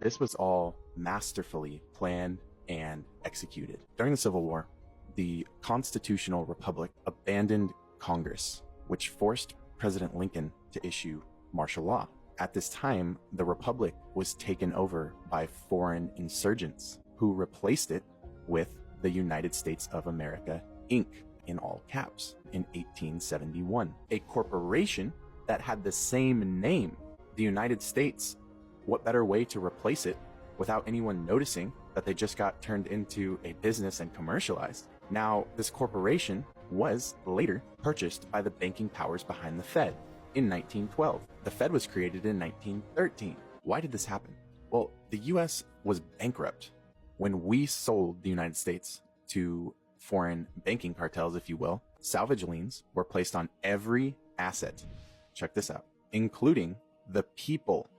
This was all masterfully planned and executed. During the Civil War, the Constitutional Republic abandoned Congress, which forced President Lincoln to issue martial law. At this time, the Republic was taken over by foreign insurgents who replaced it with the United States of America, Inc., in all caps, in 1871. A corporation that had the same name, the United States. What better way to replace it without anyone noticing that they just got turned into a business and commercialized? Now, this corporation was later purchased by the banking powers behind the Fed in 1912. The Fed was created in 1913. Why did this happen? Well, the US was bankrupt when we sold the United States to foreign banking cartels, if you will. Salvage liens were placed on every asset. Check this out, including the people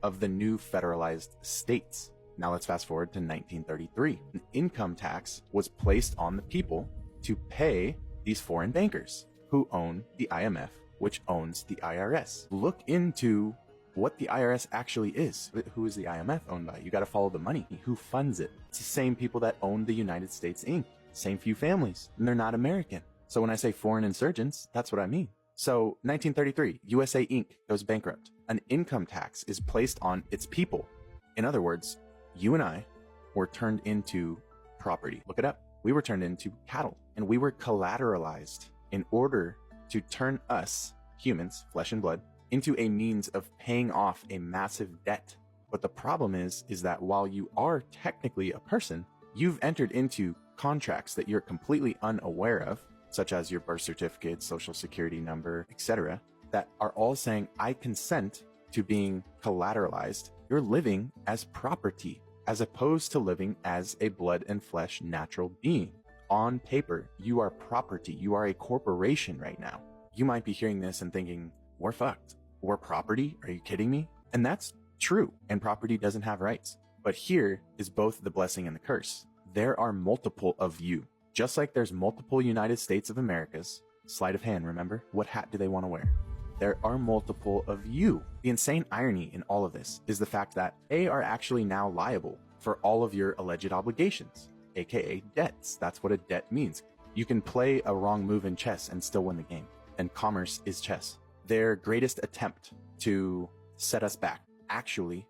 of the new federalized states. Now let's fast forward to 1933. An income tax was placed on the people to pay these foreign bankers who own the IMF, which owns the IRS. Look into what the IRS actually is. Who is the IMF owned by? You got to follow the money. Who funds it? It's the same people that own the United States Inc. Same few families, and they're not American. So when I say foreign insurgents, that's what I mean. So 1933, USA Inc. goes bankrupt. An income tax is placed on its people. In other words, you and I were turned into property. Look it up. We were turned into cattle, and we were collateralized in order to turn us, humans, flesh and blood, into a means of paying off a massive debt. But the problem is that while you are technically a person, you've entered into contracts that you're completely unaware of, such as your birth certificate, social security number, etc., that are all saying, I consent to being collateralized. You're living as property, as opposed to living as a blood and flesh natural being. On paper, you are property. You are a corporation right now. You might be hearing this and thinking, we're fucked. We're property? Are you kidding me? And that's true. And property doesn't have rights. But here is both the blessing and the curse. There are multiple of you. Just like there's multiple United States of Americas. Sleight of hand, remember? What hat do they want to wear? There are multiple of you. The insane irony in all of this is the fact that they are actually now liable for all of your alleged obligations, aka debts. That's what a debt means. You can play a wrong move in chess and still win the game. And commerce is chess. Their greatest attempt to set us back actually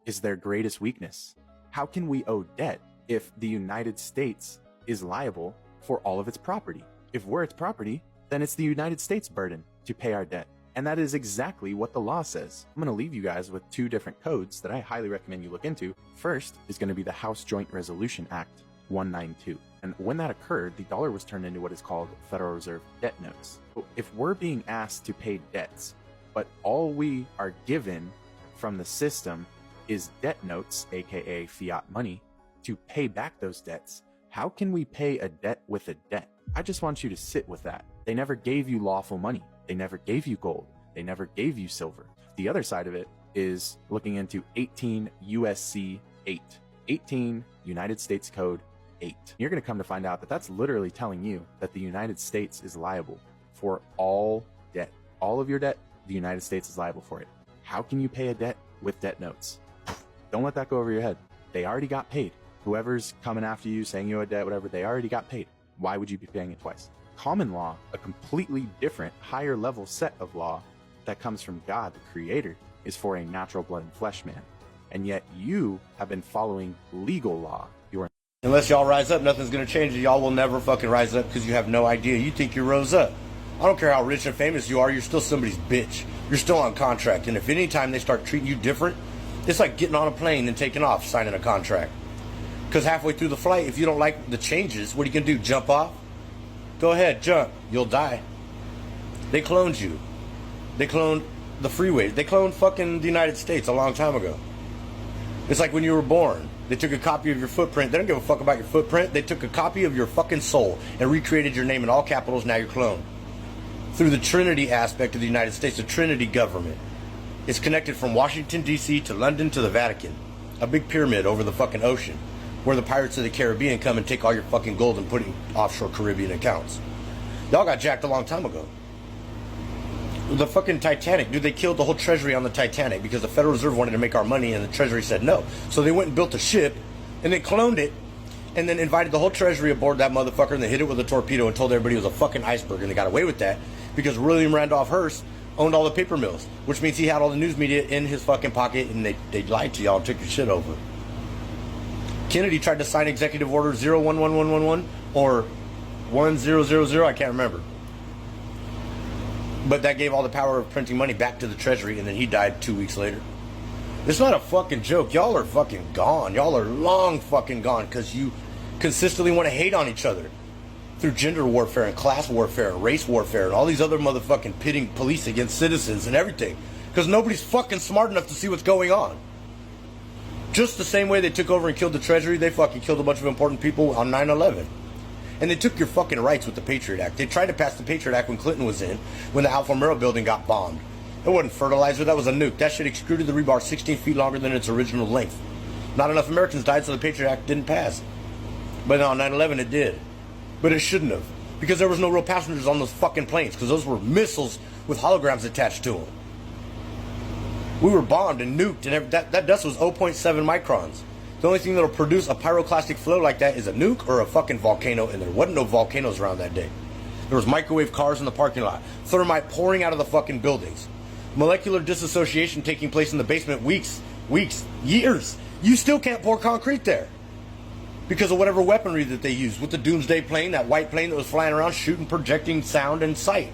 is their greatest weakness. How can we owe debt if the United States is liable for all of its property? If we're its property, then it's the United States' burden to pay our debt. And that is exactly what the law says. I'm going to leave you guys with two different codes that I highly recommend you look into. First is going to be the House Joint Resolution Act 192. And when that occurred, the dollar was turned into what is called Federal Reserve debt notes. So if we're being asked to pay debts, but all we are given from the system is debt notes, aka fiat money, to pay back those debts, how can we pay a debt with a debt? I just want you to sit with that. They never gave you lawful money. They never gave you gold. They never gave you silver. The other side of it is looking into 18 USC 8, 18 United States Code 8. You're going to come to find out that that's literally telling you that the United States is liable for all debt. All of your debt, the United States is liable for it. How can you pay a debt with debt notes? Don't let that go over your head. They already got paid. Whoever's coming after you, saying you owe a debt, whatever, they already got paid. Why would you be paying it twice? Common law, a completely different, higher level set of law that comes from God, the Creator, is for a natural blood and flesh man. And yet you have been following legal law. You are. Unless y'all rise up, nothing's going to change. Y'all will never fucking rise up because you have no idea. You think you rose up. I don't care how rich and famous you are, you're still somebody's bitch. You're still on contract. And if any time they start treating you different, it's like getting on a plane and taking off, signing a contract. Because halfway through the flight, if you don't like the changes, what are you going to do? Jump off? Go ahead, jump. You'll die. They cloned you. They cloned the freeways. They cloned fucking the United States a long time ago. It's like when you were born. They took a copy of your footprint. They don't give a fuck about your footprint. They took a copy of your fucking soul and recreated your name in all capitals. Now you're cloned. Through the Trinity aspect of the United States, the Trinity government. It's connected from Washington, D.C. to London to the Vatican. A big pyramid over the fucking ocean, where the Pirates of the Caribbean come and take all your fucking gold and put it in offshore Caribbean accounts. Y'all got jacked a long time ago. The fucking Titanic, dude, they killed the whole treasury on the Titanic because the Federal Reserve wanted to make our money and the treasury said no. So they went and built a ship and then cloned it and then invited the whole treasury aboard that motherfucker and they hit it with a torpedo and told everybody it was a fucking iceberg, and they got away with that because William Randolph Hearst owned all the paper mills, which means he had all the news media in his fucking pocket, and they lied to y'all and took your shit over. Kennedy tried to sign Executive Order 011111 or 1000, I can't remember. But that gave all the power of printing money back to the treasury, and then he died 2 weeks later. It's not a fucking joke. Y'all are fucking gone. Y'all are long fucking gone because you consistently want to hate on each other through gender warfare and class warfare and race warfare and all these other motherfucking pitting police against citizens and everything because nobody's fucking smart enough to see what's going on. Just the same way they took over and killed the treasury, they fucking killed a bunch of important people on 9/11. And they took your fucking rights with the Patriot Act. They tried to pass the Patriot Act when Clinton was in, when the Alfa Romeo building got bombed. It wasn't fertilizer, that was a nuke. That shit extruded the rebar 16 feet longer than its original length. Not enough Americans died, so the Patriot Act didn't pass. But on 9/11 it did. But it shouldn't have. Because there was no real passengers on those fucking planes, because those were missiles with holograms attached to them. We were bombed and nuked, and that dust was 0.7 microns. The only thing that'll produce a pyroclastic flow like that is a nuke or a fucking volcano, and there wasn't no volcanoes around that day. There was microwave cars in the parking lot, thermite pouring out of the fucking buildings, molecular dissociation taking place in the basement weeks, years. You still can't pour concrete there because of whatever weaponry that they used with the Doomsday plane, that white plane that was flying around shooting, projecting sound and sight.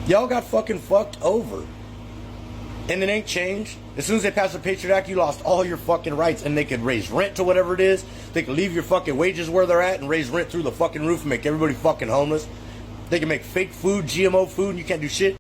Y'all got fucking fucked over. And it ain't changed. As soon as they passed the Patriot Act, you lost all your fucking rights, and they could raise rent to whatever it is. They could leave your fucking wages where they're at and raise rent through the fucking roof and make everybody fucking homeless. They can make fake food, GMO food, and you can't do shit.